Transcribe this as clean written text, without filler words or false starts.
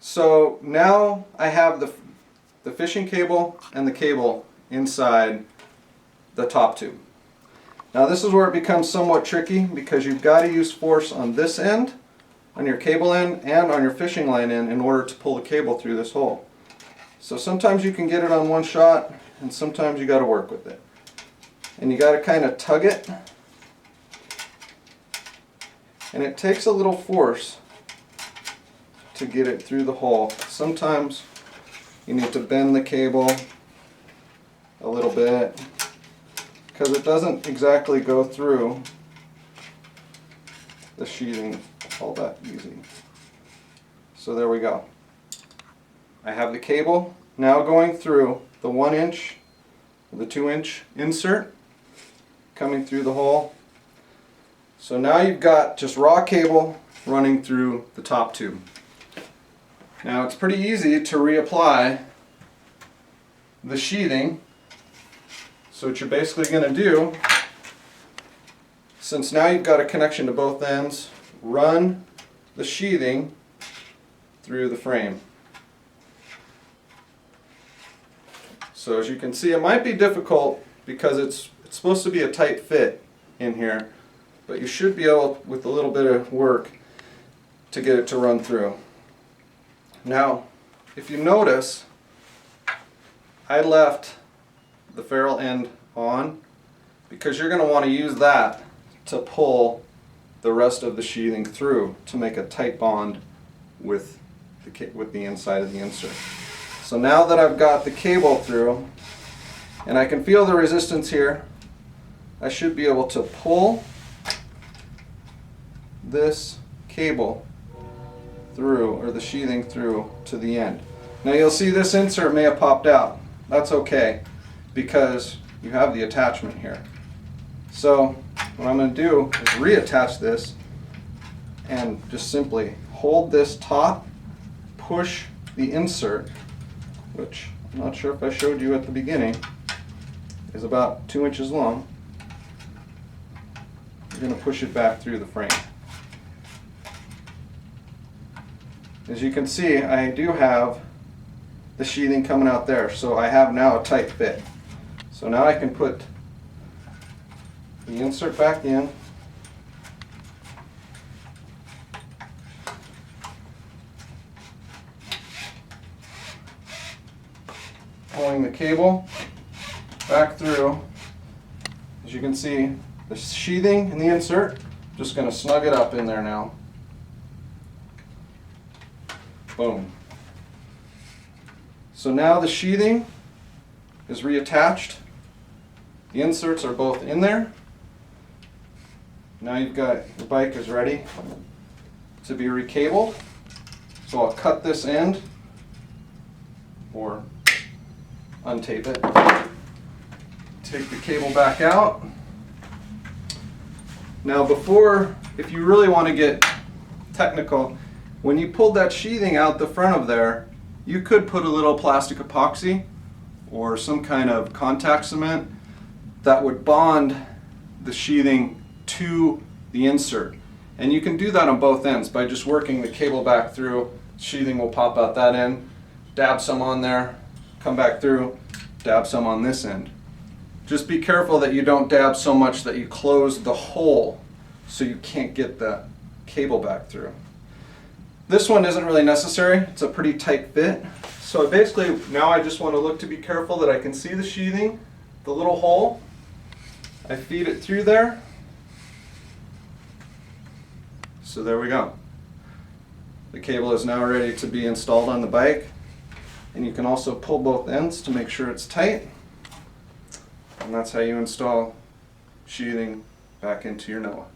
So now I have the fishing cable and the cable inside the top tube. Now this is where it becomes somewhat tricky because you've got to use force on this end, on your cable end, and on your fishing line end in order to pull the cable through this hole. So sometimes you can get it on one shot and sometimes you got to work with it. And you got to kind of tug it. And it takes a little force to get it through the hole. Sometimes you need to bend the cable a little bit because it doesn't exactly go through the sheathing all that easy. So there we go. I have the cable now going through the 1 inch, the 2 inch insert coming through the hole. So now you've got just raw cable running through the top tube. Now it's pretty easy to reapply the sheathing. So what you're basically going to do, since now you've got a connection to both ends, run the sheathing through the frame. So as you can see, it might be difficult because it's supposed to be a tight fit in here, but you should be able, with a little bit of work, to get it to run through. Now, if you notice, I left the ferrule end on because you're going to want to use that to pull the rest of the sheathing through to make a tight bond with the inside of the insert. So now that I've got the cable through and I can feel the resistance here, I should be able to pull this cable through, or the sheathing through, to the end. Now you'll see this insert may have popped out. That's okay because you have the attachment here. So what I'm going to do is reattach this and just simply hold this top, push the insert, which I'm not sure if I showed you at the beginning, is about 2 inches long. You're going to push it back through the frame. As you can see, I do have the sheathing coming out there, so I have now a tight fit. So now I can put the insert back in, pulling the cable back through. As you can see, the sheathing and the insert, just going to snug it up in there now. Boom. So now the sheathing is reattached. The inserts are both in there. Now you've got, your bike is ready to be recabled. So I'll cut this end or untape it. Take the cable back out. Now before, if you really want to get technical, when you pulled that sheathing out the front of there, you could put a little plastic epoxy or some kind of contact cement that would bond the sheathing to the insert. And you can do that on both ends by just working the cable back through. Sheathing will pop out that end, dab some on there, come back through, dab some on this end. Just be careful that you don't dab so much that you close the hole so you can't get the cable back through. This one isn't really necessary. It's a pretty tight fit. So basically now I just want to look to be careful that I can see the sheathing, the little hole. I feed it through there. So there we go. The cable is now ready to be installed on the bike. And you can also pull both ends to make sure it's tight. And that's how you install sheathing back into your Noah.